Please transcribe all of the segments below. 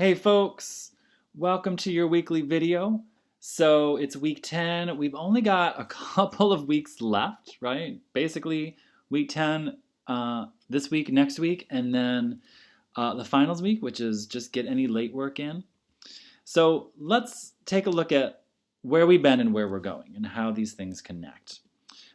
Hey folks, welcome to your weekly video. So it's week 10. We've only got a couple of weeks left, right? Basically, week 10 this week, next week, and then the finals week, which is just get any late work in. So let's take a look at where we've been and where we're going and how these things connect.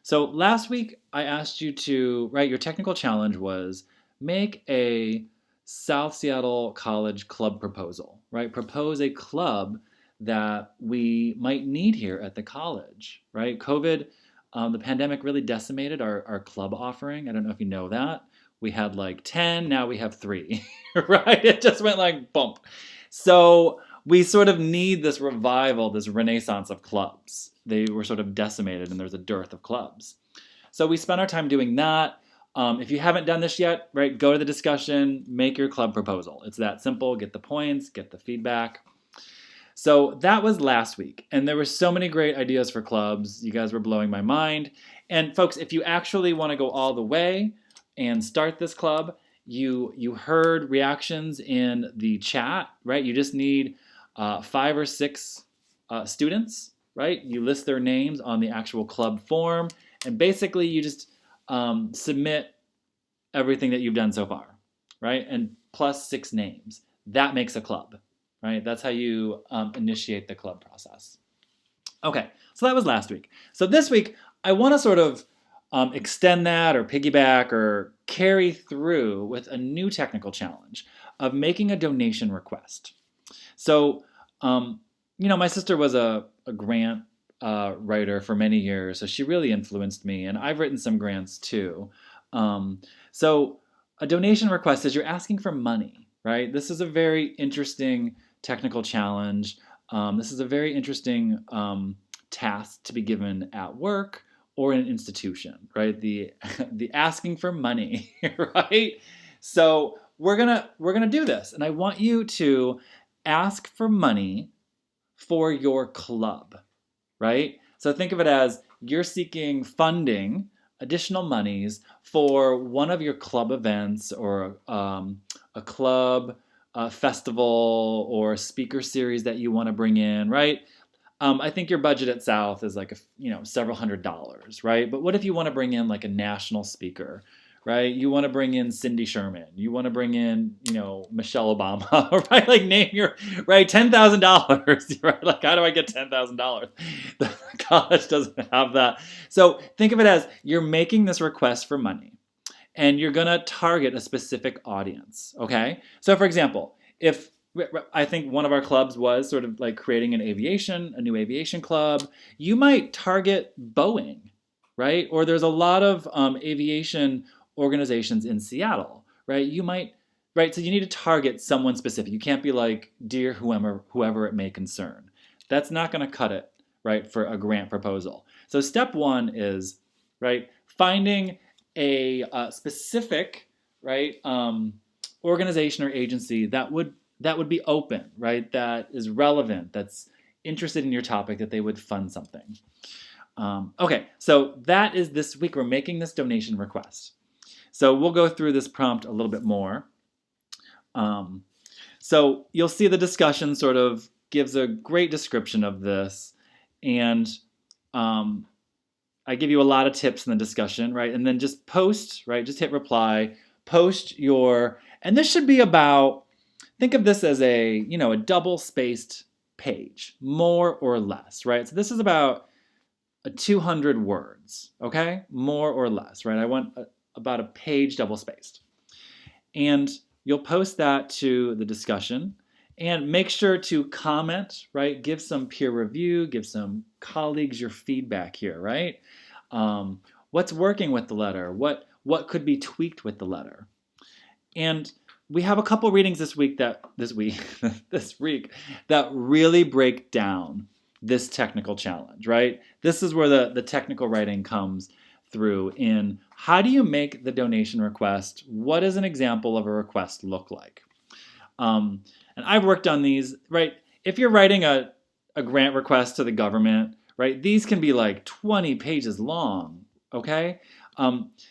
So last week, I asked you to, right, your technical challenge was make a South Seattle College club proposal, right? Propose a club that we might need here at the college, right? COVID, the pandemic really decimated our club offering. I don't know if you know that. We had like 10, now we have three, right? It just went like bump. So we sort of need this revival, this renaissance of clubs. They were sort of decimated and there's a dearth of clubs. So we spent our time doing that. If you haven't done this yet, right, go to the discussion, make your club proposal. It's that simple. Get the points, get the feedback. So that was last week, and there were so many great ideas for clubs. You guys were blowing my mind. And folks, if you actually want to go all the way and start this club, you heard reactions in the chat, right? You just need 5 or 6 students, right? You list their names on the actual club form, and basically you just submit everything that you've done so far, right? And plus 6 names. That makes a club, right? That's how you initiate the club process. Okay, so that was last week. So this week, I want to sort of extend that or piggyback or carry through with a new technical challenge of making a donation request. So, my sister was a grant writer for many years, so she really influenced me, and I've written some grants too. So a donation request is you're asking for money, right? This is a very interesting technical challenge. This is a very interesting task to be given at work or in an institution, right? The asking for money, right? So we're gonna do this, and I want you to ask for money for your club, right? So think of it as you're seeking funding, additional monies for one of your club events or a club festival or speaker series that you want to bring in, right? I think your budget at South is like several $100s, right? But what if you want to bring in like a national speaker, right? You want to bring in Cindy Sherman. You want to bring in, Michelle Obama, right? Like name your, right, $10,000, right? Like how do I get $10,000? The college doesn't have that. So think of it as you're making this request for money and you're going to target a specific audience, okay? So for example, if I think one of our clubs was sort of like creating a new aviation club, you might target Boeing, right? Or there's a lot of aviation organizations in Seattle, right? Right? So you need to target someone specific. You can't be like, dear whoever it may concern. That's not going to cut it, right, for a grant proposal. So step 1 is, right, finding a specific, right, organization or agency that would be open, right, that is relevant, that's interested in your topic, that they would fund something. Okay, so that is this week. We're making this donation request. So we'll go through this prompt a little bit more. So you'll see the discussion sort of gives a great description of this. And I give you a lot of tips in the discussion, right? And then just post, right? Just hit reply, post your, and this should be about, think of this as a double-spaced page, more or less, right? So this is about 200 words, okay? More or less, right? I want about a page double-spaced. And you'll post that to the discussion and make sure to comment, right? Give some peer review, give some colleagues your feedback here, right? What's working with the letter? What could be tweaked with the letter? And we have a couple readings this week that really break down this technical challenge, right? This is where the technical writing comes through in how do you make the donation request? What does an example of a request look like? And I've worked on these, right? If you're writing a grant request to the government, right, these can be like 20 pages long, okay?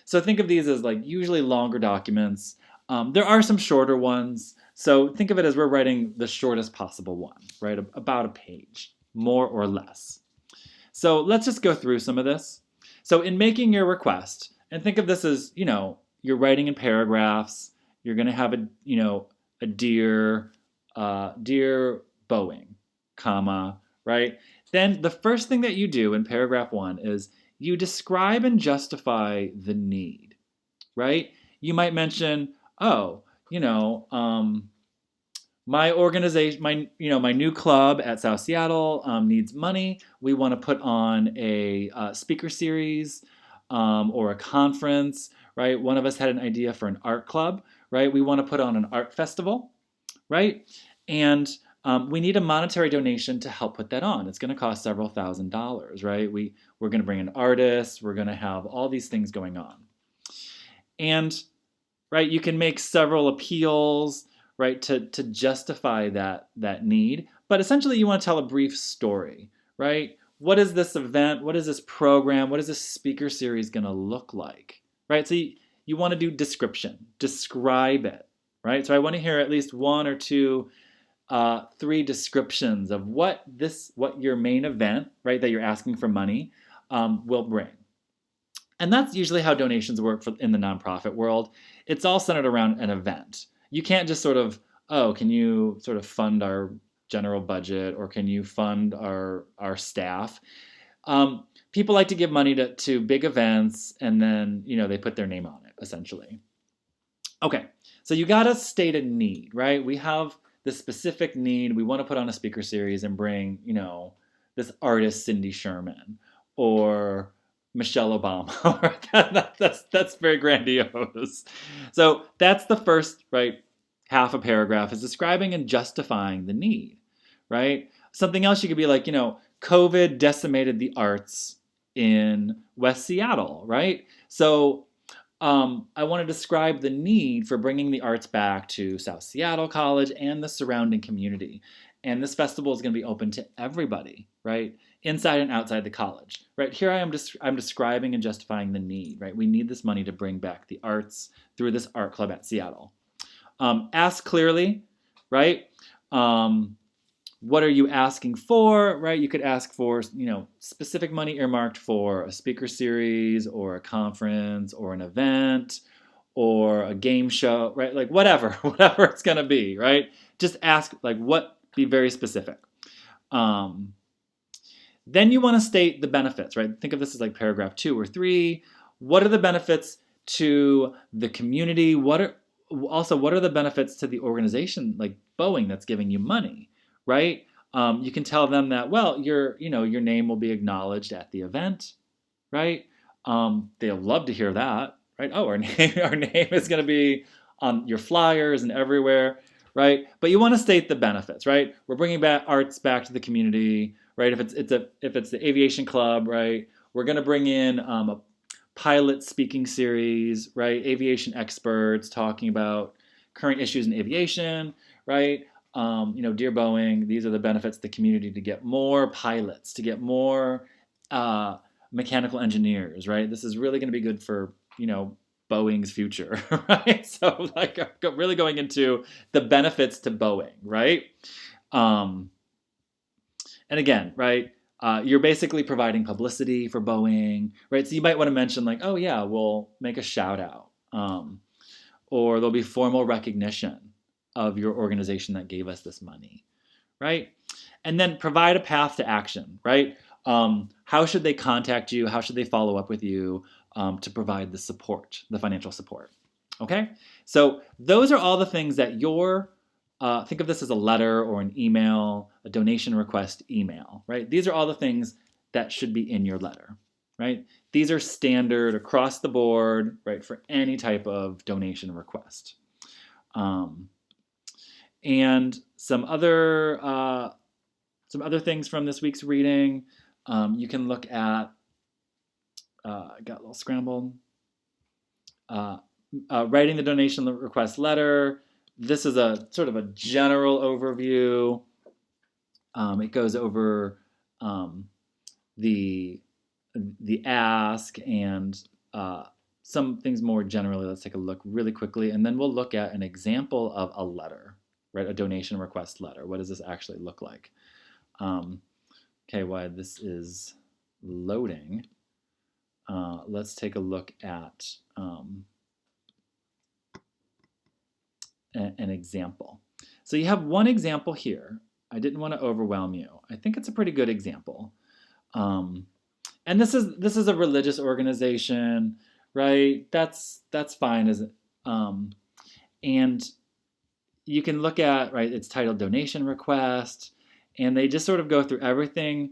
So think of these as like usually longer documents. There are some shorter ones So think of it as we're writing the shortest possible one, right? About a page, more or less. So let's just go through some of this. So in making your request, and think of this as, you're writing in paragraphs. You're going to have a dear Boeing, comma, right? Then the first thing that you do in paragraph 1 is you describe and justify the need, right? You might mention, oh, my organization, my new club at South Seattle needs money. We want to put on a speaker series or a conference, right? One of us had an idea for an art club, right? We want to put on an art festival, right? And we need a monetary donation to help put that on. It's going to cost several $1,000s, right? We're going to bring in artists. We're going to have all these things going on. And, right, you can make several appeals, right, to justify that need. But essentially, you want to tell a brief story, right? What is this event? What is this program? What is this speaker series going to look like, right? So you want to do description, describe it, right? So I want to hear at least 1 or 2, 3 descriptions of what your main event, right, that you're asking for money, will bring. And that's usually how donations work in the nonprofit world. It's all centered around an event. You can't just sort of, can you sort of fund our general budget, or can you fund our staff? People like to give money to big events, and then they put their name on it, essentially. Okay, so you gotta state a need, right? We have this specific need. We want to put on a speaker series and bring, this artist Cindy Sherman or Michelle Obama. That's very grandiose. So that's the first, right, half a paragraph is describing and justifying the need, right? Something else you could be like, COVID decimated the arts in West Seattle, right? So I want to describe the need for bringing the arts back to South Seattle College and the surrounding community. And this festival is going to be open to everybody, right? Inside and outside the college, right? Here I'm describing and justifying the need, right? We need this money to bring back the arts through this art club at Seattle. Ask clearly, right? What are you asking for, right? You could ask for, specific money earmarked for a speaker series or a conference or an event or a game show, right? Like whatever it's going to be, right? Just ask, be very specific. Then you want to state the benefits, right? Think of this as like paragraph 2 or 3. What are the benefits to the community? What are the benefits to the organization, like Boeing, that's giving you money, right? You can tell them that, well, your name will be acknowledged at the event, right? They'll love to hear that, right? Oh, our name is going to be on your flyers and everywhere, right? But you want to state the benefits, right? We're bringing back arts back to the community, right? If it's the aviation club, right? We're going to bring in a pilot speaking series, right? Aviation experts talking about current issues in aviation, right? Dear Boeing, these are the benefits to the community to get more pilots, to get more mechanical engineers, right? This is really going to be good for, Boeing's future, right? So really going into the benefits to Boeing, right? And again, right, you're basically providing publicity for Boeing, right? So you might want to mention like, oh yeah, we'll make a shout out, or there'll be formal recognition of your organization that gave us this money, right? And then provide a path to action, right? How should they contact you? How should they follow up with you to provide the support, the financial support? Okay, so those are all the things that think of this as a letter or an email, a donation request email, right? These are all the things that should be in your letter, right? These are standard across the board, right, for any type of donation request. And some other things from this week's reading, you can look at, got a little scrambled, writing the donation request letter. This is a sort of a general overview. It goes over the ask and some things more generally. Let's take a look really quickly, and then we'll look at an example of a letter. right? A donation request letter. What does this actually look like? Okay, while this is loading, let's take a look at an example. So you have one example here. I didn't want to overwhelm you. I think it's a pretty good example. And this is a religious organization, right? That's fine, isn't it? And you can look at, right, it's titled donation request, and they just sort of go through everything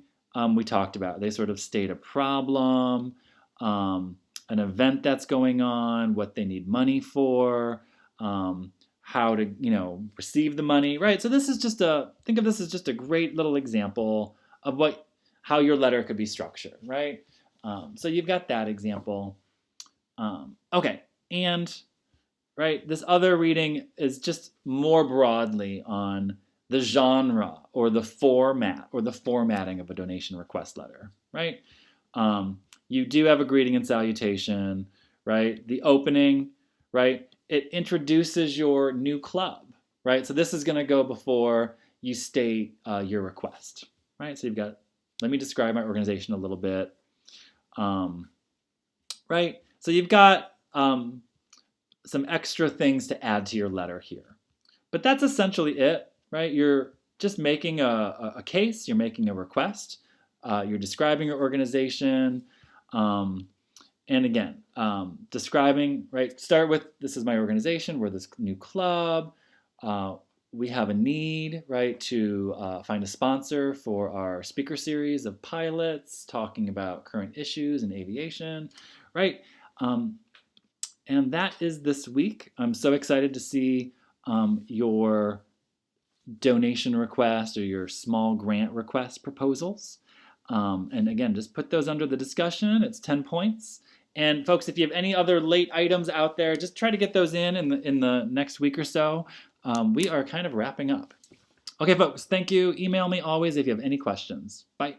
we talked about. They sort of state a problem, an event that's going on, what they need money for, how to, receive the money, right? So this is think of this as just a great little example of how your letter could be structured, right? So you've got that example. Okay, and right, this other reading is just more broadly on the genre or the format or the formatting of a donation request letter, right? You do have a greeting and salutation, right? The opening, right? It introduces your new club, right? So this is going to go before you state your request, right? So you've got, let me describe my organization a little bit, right? So you've got some extra things to add to your letter here. But that's essentially it, right? You're just making a case, you're making a request, you're describing your organization, and again, describing, right? Start with, this is my organization, we're this new club, we have a need, right, to find a sponsor for our speaker series of pilots talking about current issues in aviation, right? And that is this week. I'm so excited to see your donation request or your small grant request proposals. And again, just put those under the discussion. It's 10 points. And folks, if you have any other late items out there, just try to get those in the next week or so. We are kind of wrapping up. Okay, folks, thank you. Email me always if you have any questions. Bye.